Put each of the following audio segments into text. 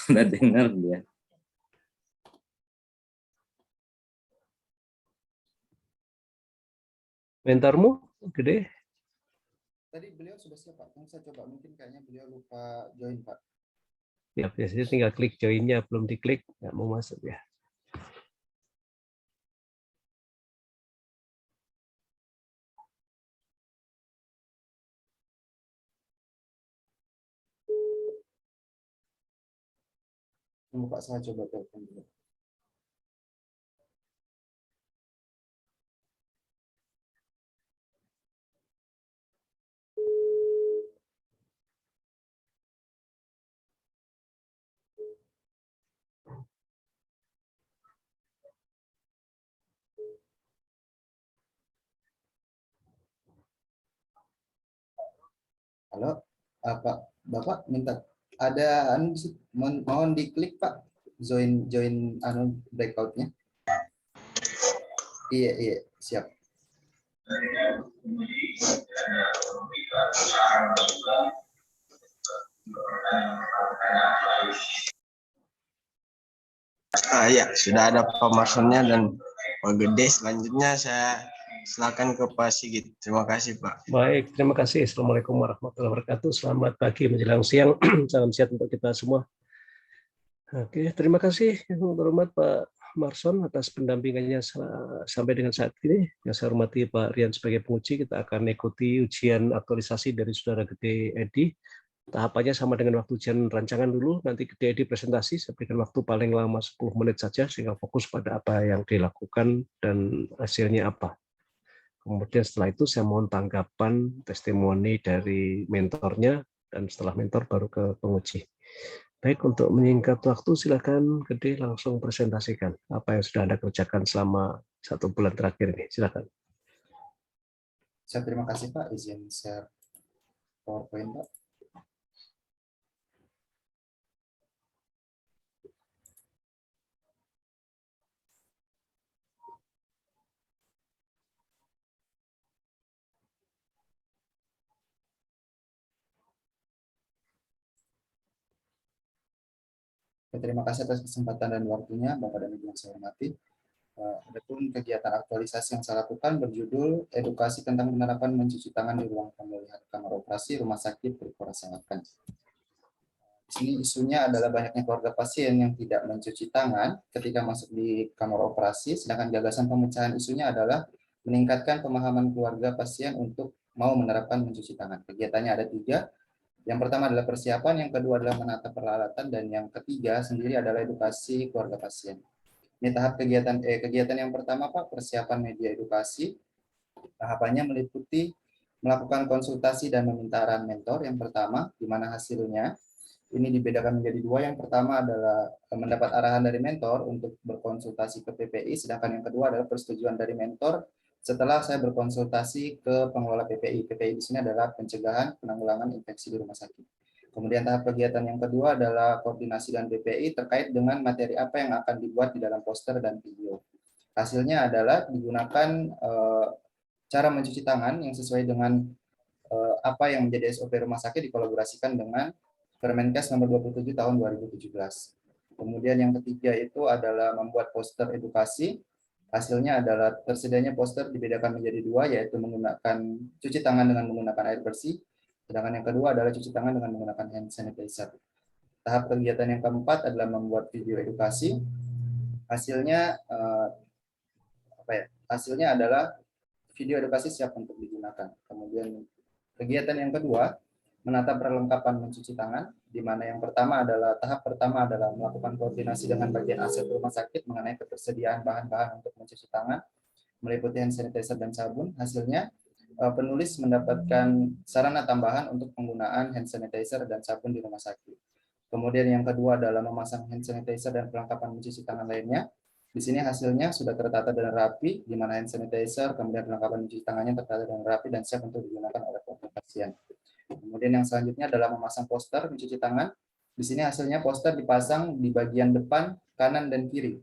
Udah dengar dia. Mentormu gede? Tadi beliau sudah siap, Pak. Yang saya coba, mungkin kayaknya beliau lupa join, Pak. Ya, biasanya tinggal klik join-nya, belum diklik, nggak mau masuk ya. Tunggu, Pak, saya coba telepon dulu. Halo, Pak, Bapak minta ada mohon diklik, Pak, join breakout-nya. Iya, iya, siap. Ya, sudah ada Pak Marsonnya dan Pak Gede. Selanjutnya saya silakan ke Pak Sigit. Terima kasih, Pak. Baik, terima kasih. Assalamualaikum warahmatullahi wabarakatuh. Selamat pagi menjelang siang. Salam sehat untuk kita semua. Oke, terima kasih yang terhormat Pak Marson atas pendampingannya sampai dengan saat ini. Yang saya hormati Pak Rian sebagai penguji, kita akan ikuti ujian aktualisasi dari Saudara Gede Edi. Tahapannya sama dengan waktu ujian rancangan dulu, nanti Gede Edi presentasi, saya berikan waktu paling lama 10 menit saja, sehingga fokus pada apa yang dilakukan dan hasilnya apa. Kemudian setelah itu saya mohon tanggapan testimoni dari mentornya, dan setelah mentor baru ke penguji. Baik, untuk menyingkat waktu, silakan Gede langsung presentasikan apa yang sudah Anda kerjakan selama 1 bulan terakhir ini. Silakan. Saya terima kasih, Pak. Izin share PowerPoint, Pak. Terima kasih atas kesempatan dan waktunya, Bapak dan Ibu yang saya hormati. Adapun kegiatan aktualisasi yang saya lakukan berjudul Edukasi tentang penerapan mencuci tangan di ruang pemulihan kamar operasi Rumah Sakit Trikora Selatan. Di sini isunya adalah banyaknya keluarga pasien yang tidak mencuci tangan ketika masuk di kamar operasi, sedangkan gagasan pemecahan isunya adalah meningkatkan pemahaman keluarga pasien untuk mau menerapkan mencuci tangan. Kegiatannya ada 3. Yang pertama adalah persiapan, yang kedua adalah menata peralatan, dan yang ketiga sendiri adalah edukasi keluarga pasien. Ini tahap kegiatan yang pertama, Pak, persiapan media edukasi. Tahapannya meliputi melakukan konsultasi dan meminta arahan mentor. Yang pertama, di mana hasilnya ini dibedakan menjadi 2. Yang pertama adalah mendapat arahan dari mentor untuk berkonsultasi ke PPI, sedangkan yang kedua adalah persetujuan dari mentor setelah saya berkonsultasi ke pengelola PPI. PPI di sini adalah pencegahan penanggulangan infeksi di rumah sakit. Kemudian tahap kegiatan yang kedua adalah koordinasi dengan PPI terkait dengan materi apa yang akan dibuat di dalam poster dan video. Hasilnya adalah digunakan cara mencuci tangan yang sesuai dengan apa yang menjadi SOP rumah sakit, dikolaborasikan dengan Permenkes nomor 27 tahun 2017. Kemudian yang ketiga itu adalah membuat poster edukasi. Hasilnya adalah tersedianya poster dibedakan menjadi 2, yaitu menggunakan cuci tangan dengan menggunakan air bersih, sedangkan yang kedua adalah cuci tangan dengan menggunakan hand sanitizer. Tahap kegiatan yang keempat adalah membuat video edukasi. Hasilnya hasilnya adalah video edukasi siap untuk digunakan. Kemudian kegiatan yang kedua, menata perlengkapan mencuci tangan, di mana yang pertama adalah tahap pertama adalah melakukan koordinasi dengan bagian aset rumah sakit mengenai ketersediaan bahan-bahan untuk mencuci tangan, meliputi hand sanitizer dan sabun. Hasilnya penulis mendapatkan sarana tambahan untuk penggunaan hand sanitizer dan sabun di rumah sakit. Kemudian yang kedua adalah memasang hand sanitizer dan perlengkapan mencuci tangan lainnya. Di sini hasilnya sudah tertata dan rapi, di mana hand sanitizer, kemudian perlengkapan mencuci tangannya tertata dan rapi dan siap untuk digunakan oleh pasien. Kemudian yang selanjutnya adalah memasang poster mencuci tangan. Di sini hasilnya poster dipasang di bagian depan, kanan, dan kiri.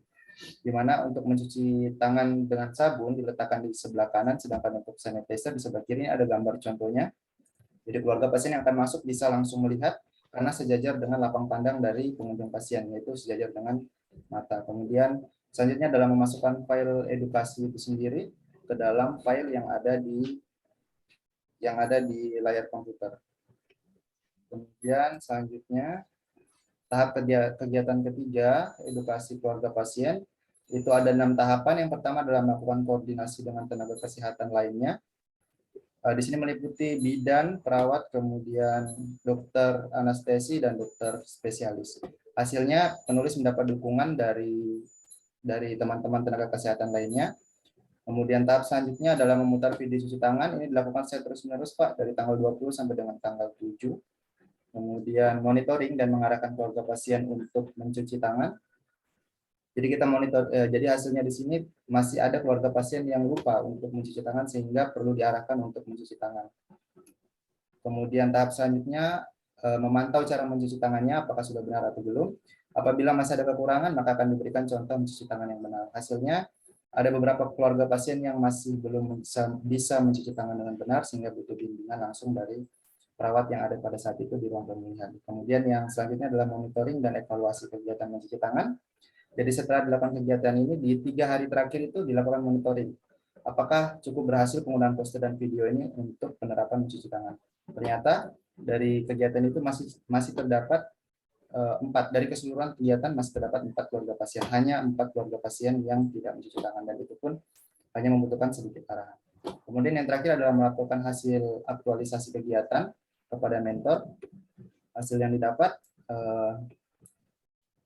Di mana untuk mencuci tangan dengan sabun diletakkan di sebelah kanan, sedangkan untuk sanitizer di sebelah kiri ada gambar contohnya. Jadi keluarga pasien yang akan masuk bisa langsung melihat karena sejajar dengan lapang pandang dari pengunjung pasien, yaitu sejajar dengan mata. Kemudian selanjutnya adalah memasukkan file edukasi itu sendiri ke dalam file yang ada di layar komputer. Kemudian selanjutnya tahap kegiatan ketiga, edukasi keluarga pasien, itu ada 6 tahapan. Yang pertama adalah melakukan koordinasi dengan tenaga kesehatan lainnya. Di sini meliputi bidan, perawat, kemudian dokter anestesi, dan dokter spesialis. Hasilnya penulis mendapat dukungan dari teman-teman tenaga kesehatan lainnya. Kemudian tahap selanjutnya adalah memutar video cuci tangan. Ini dilakukan secara terus-menerus, Pak, dari tanggal 20 sampai dengan tanggal 7. Kemudian monitoring dan mengarahkan keluarga pasien untuk mencuci tangan. Jadi kita monitor, jadi hasilnya di sini masih ada keluarga pasien yang lupa untuk mencuci tangan sehingga perlu diarahkan untuk mencuci tangan. Kemudian tahap selanjutnya memantau cara mencuci tangannya apakah sudah benar atau belum. Apabila masih ada kekurangan maka akan diberikan contoh mencuci tangan yang benar. Hasilnya ada beberapa keluarga pasien yang masih belum bisa mencuci tangan dengan benar sehingga butuh bimbingan langsung dari perawat yang ada pada saat itu di ruang pemulihan. Kemudian yang selanjutnya adalah monitoring dan evaluasi kegiatan mencuci tangan. Jadi setelah dilakukan kegiatan ini, di 3 hari terakhir itu dilakukan monitoring. Apakah cukup berhasil penggunaan poster dan video ini untuk penerapan mencuci tangan. Ternyata dari kegiatan itu masih terdapat 4, dari keseluruhan kegiatan masih terdapat 4 keluarga pasien. Hanya 4 keluarga pasien yang tidak mencuci tangan, dan itu pun hanya membutuhkan sedikit arahan. Kemudian yang terakhir adalah melakukan hasil aktualisasi kegiatan kepada mentor. Hasil yang didapat,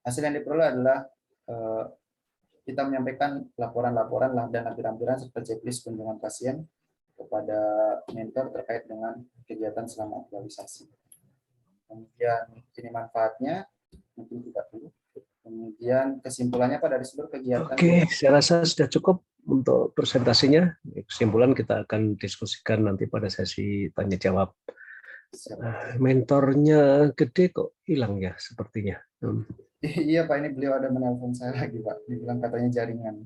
hasil yang diperoleh adalah kita menyampaikan laporan-laporan dan lampiran-lampiran serta checklist kunjungan pasien kepada mentor terkait dengan kegiatan selama aktualisasi. Kemudian ini manfaatnya, mungkin tidak dulu. Kemudian kesimpulannya Pak dari seluruh kegiatan. Oke, saya rasa sudah cukup untuk presentasinya. Kesimpulan kita akan diskusikan nanti pada sesi tanya jawab. Mentornya gede kok hilang ya sepertinya. Iya Pak, ini beliau ada menelpon saya lagi Pak, dibilang katanya jaringan.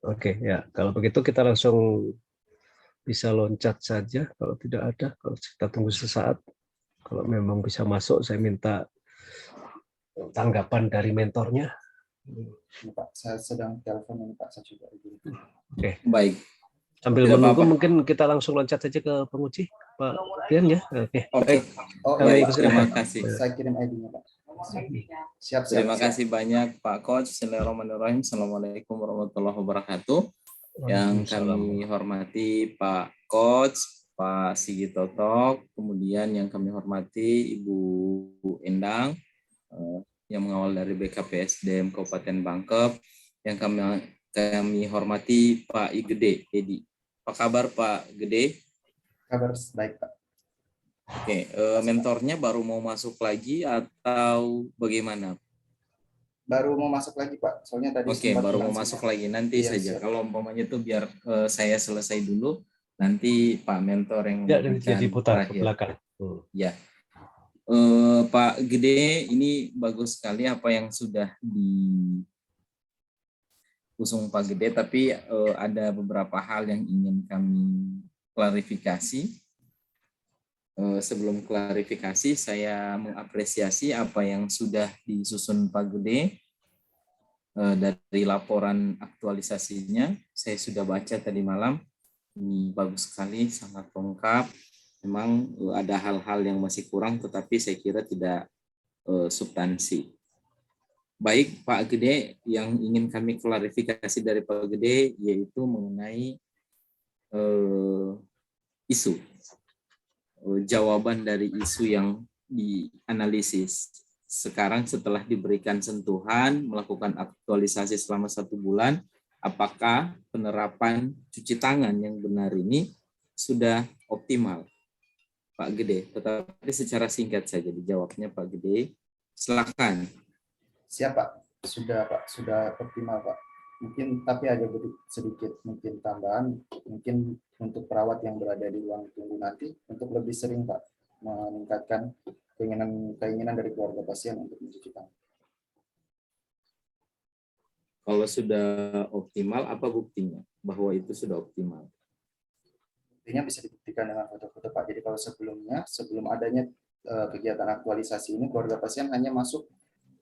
Oke ya, kalau begitu kita langsung bisa loncat saja. Kalau tidak ada, kalau kita tunggu sesaat. Kalau memang bisa masuk, saya minta tanggapan dari mentornya. Ini Pak, saya sedang telepon ini Pak, saya coba. Oke. Baik. Sambil Tidak menunggu, apa-apa. mungkin kita langsung loncat saja ke penguji, Pak Dian ya. Oke. Oke. Oh, Baik, Pak, terima kasih. Saya kirim ID-nya Pak. Siap. Terima kasih banyak Pak Coach. Bismillahirrahmanirrahim. Assalamualaikum warahmatullahi wabarakatuh. Yang kami hormati Pak Coach, Pak Sigit Totok, kemudian yang kami hormati Ibu Endang, yang mengawal dari BKPSDM Kabupaten Bangkep, yang kami hormati Pak Igede Edi. Apa kabar Pak Gede? Kabar baik Pak. Oke, mentornya baru mau masuk lagi atau bagaimana? Baru mau masuk lagi Pak, soalnya tadi. Oke, baru mau masuk lagi, nanti iya, saja. siap. Kalau umpamanya itu biar saya selesai dulu, nanti Pak mentor yang jadi putar ke belakang. Ya, Pak Gede, ini bagus sekali apa yang sudah diusung Pak Gede, tapi ada beberapa hal yang ingin kami klarifikasi. Sebelum klarifikasi, saya mengapresiasi apa yang sudah disusun Pak Gede dari laporan aktualisasinya. Saya sudah baca tadi malam, ini bagus sekali, sangat lengkap. Memang ada hal-hal yang masih kurang, tetapi saya kira tidak substansi. Baik Pak Gede, yang ingin kami klarifikasi dari Pak Gede yaitu mengenai isu. Jawaban dari isu yang dianalisis. Sekarang setelah diberikan sentuhan, melakukan aktualisasi selama 1 bulan, apakah penerapan cuci tangan yang benar ini sudah optimal? Pak Gede, tetapi secara singkat saja dijawabnya Pak Gede. Silakan. Siap Pak, sudah optimal Pak. Mungkin tapi ada sedikit mungkin tambahan, mungkin untuk perawat yang berada di ruang tunggu nanti untuk lebih sering Pak meningkatkan keinginan dari keluarga pasien untuk mencuci tangan. Kalau sudah optimal, apa buktinya bahwa itu sudah optimal? Buktinya bisa dibuktikan dengan foto-foto Pak. Jadi kalau sebelum adanya kegiatan aktualisasi ini keluarga pasien hanya masuk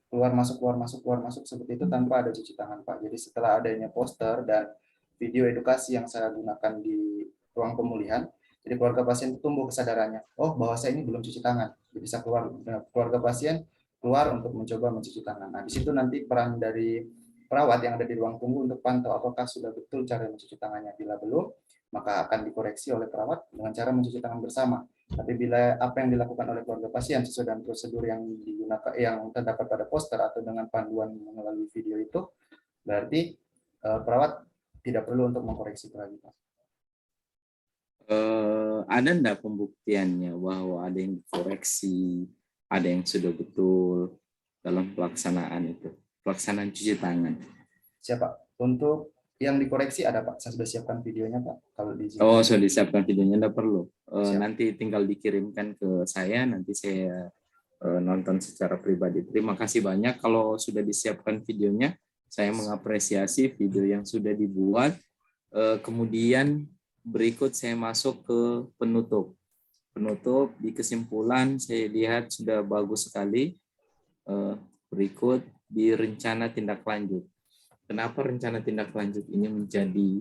keluar masuk seperti itu tanpa ada cuci tangan, Pak. Jadi setelah adanya poster dan video edukasi yang saya gunakan di ruang pemulihan, jadi keluarga pasien tumbuh kesadarannya, oh bahwa saya ini belum cuci tangan, jadi bisa keluarga pasien keluar untuk mencoba mencuci tangan. Nah, di situ nanti peran dari perawat yang ada di ruang tunggu untuk pantau apakah sudah betul cara mencuci tangannya. Bila belum, maka akan dikoreksi oleh perawat dengan cara mencuci tangan bersama. Tapi bila apa yang dilakukan oleh keluarga pasien sesuai dengan prosedur yang digunakan, yang terdapat pada poster atau dengan panduan melalui video itu, berarti perawat tidak perlu untuk mengkoreksi lagi, Pak. Ada enggak pembuktiannya bahwa ada yang dikoreksi, ada yang sudah betul dalam pelaksanaan itu, pelaksanaan cuci tangan? Siapa? Untuk yang dikoreksi ada, Pak. Saya sudah siapkan videonya, Pak. Kalau di Oh, sudah disiapkan videonya, enggak perlu. Siap. Nanti tinggal dikirimkan ke saya, nanti saya nonton secara pribadi. Terima kasih banyak kalau sudah disiapkan videonya. Saya mengapresiasi video yang sudah dibuat. Kemudian berikut saya masuk ke penutup. Penutup di kesimpulan saya lihat sudah bagus sekali. Berikut di rencana tindak lanjut. Kenapa rencana tindak lanjut ini menjadi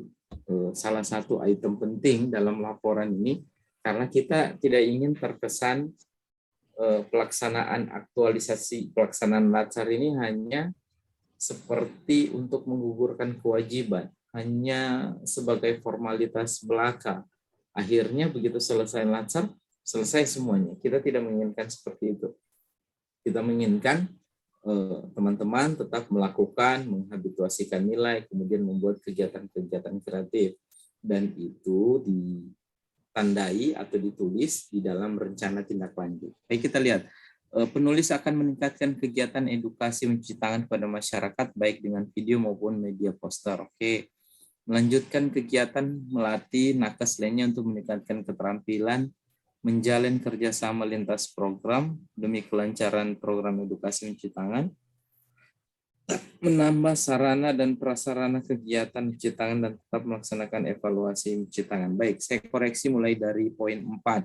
salah satu item penting dalam laporan ini? Karena kita tidak ingin terkesan pelaksanaan aktualisasi pelaksanaan LATSAR ini hanya seperti untuk menggugurkan kewajiban, hanya sebagai formalitas belaka. Akhirnya begitu selesai LATSAR, selesai semuanya. Kita tidak menginginkan seperti itu. Kita menginginkan teman-teman tetap melakukan, menghabituasikan nilai, kemudian membuat kegiatan-kegiatan kreatif. Dan itu ditandai atau ditulis di dalam rencana tindak lanjut. Baik, kita lihat. Penulis akan meningkatkan kegiatan edukasi mencuci tangan pada masyarakat, baik dengan video maupun media poster. Oke. Melanjutkan kegiatan melatih nakes lainnya untuk meningkatkan keterampilan menjalin kerjasama lintas program demi kelancaran program edukasi mencuci tangan, menambah sarana dan prasarana kegiatan mencuci tangan dan tetap melaksanakan evaluasi mencuci tangan. Baik, saya koreksi mulai dari poin 4,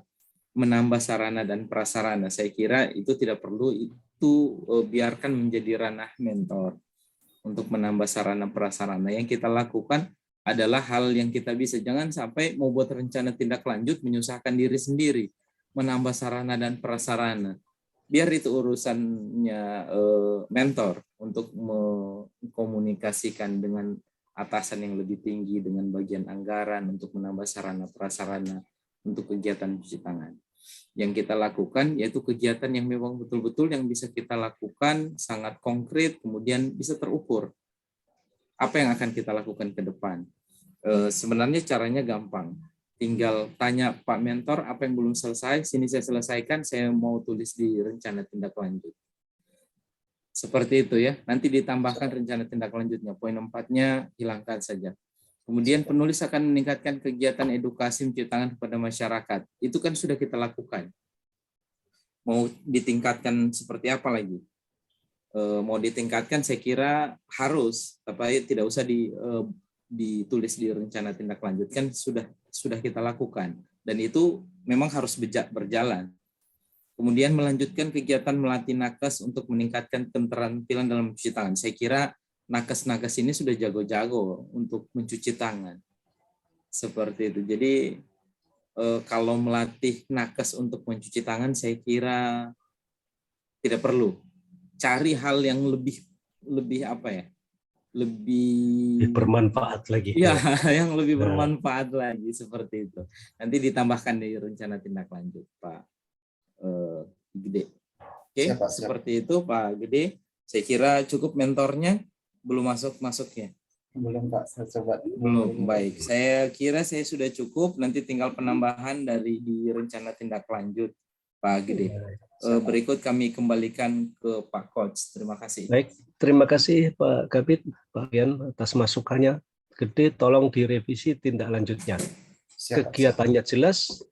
menambah sarana dan prasarana. Saya kira itu tidak perlu, itu biarkan menjadi ranah mentor untuk menambah sarana prasarana. Yang kita lakukan adalah hal yang kita bisa. Jangan sampai mau buat rencana tindak lanjut menyusahkan diri sendiri, menambah sarana dan prasarana. Biar itu urusannya mentor untuk mengkomunikasikan dengan atasan yang lebih tinggi, dengan bagian anggaran untuk menambah sarana prasarana untuk kegiatan cuci tangan. Yang kita lakukan yaitu kegiatan yang memang betul-betul yang bisa kita lakukan sangat konkret, kemudian bisa terukur. Apa yang akan kita lakukan ke depan? Sebenarnya caranya gampang. Tinggal tanya Pak Mentor apa yang belum selesai, sini saya selesaikan, saya mau tulis di rencana tindak lanjut. Seperti itu ya. Nanti ditambahkan rencana tindak lanjutnya. Poin 4-nya hilangkan saja. Kemudian penulis akan meningkatkan kegiatan edukasi mencuci tangan kepada masyarakat. Itu kan sudah kita lakukan. Mau ditingkatkan seperti apa lagi? Mau ditingkatkan saya kira harus, tapi tidak usah ditulis di rencana tindak lanjut, kan sudah kita lakukan, dan itu memang harus berjalan. Kemudian melanjutkan kegiatan melatih nakes untuk meningkatkan keterampilan dalam mencuci tangan. Saya kira nakes-nakes ini sudah jago-jago untuk mencuci tangan. Seperti itu. Jadi kalau melatih nakes untuk mencuci tangan saya kira tidak perlu. Cari hal yang lebih apa ya? Lebih bermanfaat lagi. Ya, yang lebih bermanfaat lagi seperti itu. Nanti ditambahkan di rencana tindak lanjut, Pak Gede. Oke, siap. seperti itu Pak Gede. Saya kira cukup mentornya, belum masuknya. Belum, Pak. Saya coba. Belum. Baik. Saya kira saya sudah cukup. Nanti tinggal penambahan di rencana tindak lanjut, Pak Gede. Berikut kami kembalikan ke Pak Coach. Terima kasih. Baik, terima kasih Pak Kabid, Pak Rian atas masukannya. Gede, tolong direvisi tindak lanjutnya. Kegiatannya jelas,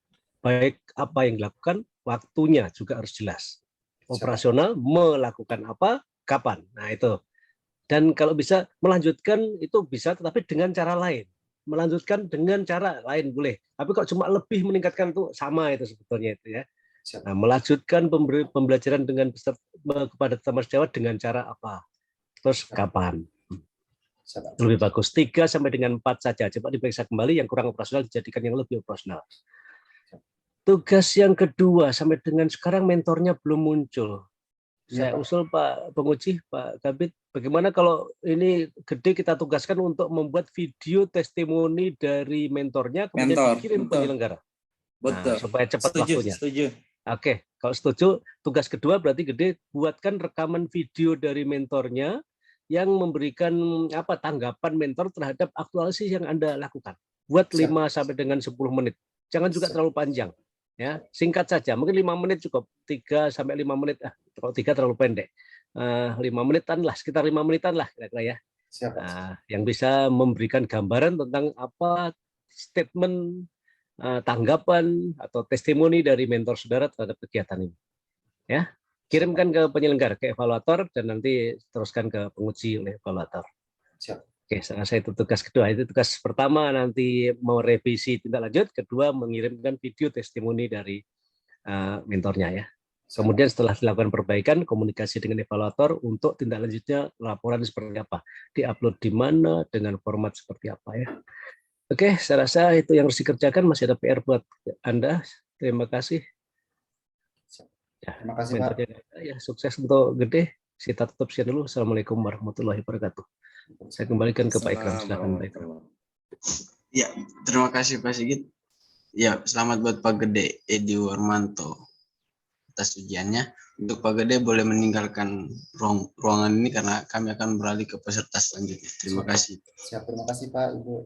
baik apa yang dilakukan, waktunya juga harus jelas. Operasional, melakukan apa, kapan. Nah itu. Dan kalau bisa melanjutkan itu bisa, tetapi dengan cara lain. Melanjutkan dengan cara lain boleh. Tapi kok cuma lebih meningkatkan itu sama itu sebetulnya itu ya. Siap. Nah, melanjutkan pembelajaran dengan kepada teman sejawat dengan cara apa? Terus kapan? Siap. Lebih bagus 3 sampai dengan 4 saja. Coba diperiksa kembali, yang kurang operasional dijadikan yang lebih operasional. Tugas yang kedua, sampai dengan sekarang mentornya belum muncul. Iya, Saya Pak. usul Pak Penguji, Pak Kabit, bagaimana kalau ini gede kita tugaskan untuk membuat video testimoni dari mentornya, kemudian Mentor, dikirim betul. penyelenggara. Nah, Betul. supaya cepat Setuju, waktunya. setuju. Oke, kalau setuju, tugas kedua berarti gede buatkan rekaman video dari mentornya yang memberikan tanggapan mentor terhadap aktualisasi yang Anda lakukan. Buat 5 sampai dengan 10 menit. Jangan juga terlalu panjang. Ya, singkat saja. Mungkin 5 menit cukup. 3 sampai 5 menit. Kalau 3 terlalu pendek. 5 menitan lah, sekitar 5 menitan lah kira-kira ya. Siap, Pak. Yang bisa memberikan gambaran tentang apa statement, tanggapan atau testimoni dari mentor saudara terhadap kegiatan ini. Ya, kirimkan ke penyelenggara, ke evaluator, dan nanti teruskan ke penguji oleh evaluator. Siap. Oke, saya itu tugas kedua. Itu tugas pertama, nanti mau revisi tindak lanjut. Kedua, mengirimkan video testimoni dari mentornya ya. Kemudian setelah dilakukan perbaikan, komunikasi dengan evaluator untuk tindak lanjutnya laporan seperti apa, diupload di mana, dengan format seperti apa ya. Oke, saya rasa itu yang harus dikerjakan. Masih ada PR buat Anda. Terima kasih. Ya, Terima kasih, Pak. Ya, sukses untuk gede. Kita tutup sekian dulu. Assalamualaikum warahmatullahi wabarakatuh. Saya kembalikan ke Pak Ikram. Silakan Pak Ikram. Ya, terima kasih Pak Sigit. Ya, selamat buat Pak Gede Edi Warmanto atas ujiannya. Untuk Pak Gede boleh meninggalkan ruangan ini karena kami akan beralih ke peserta selanjutnya. Terima kasih. Siap, terima kasih Pak, Ibu.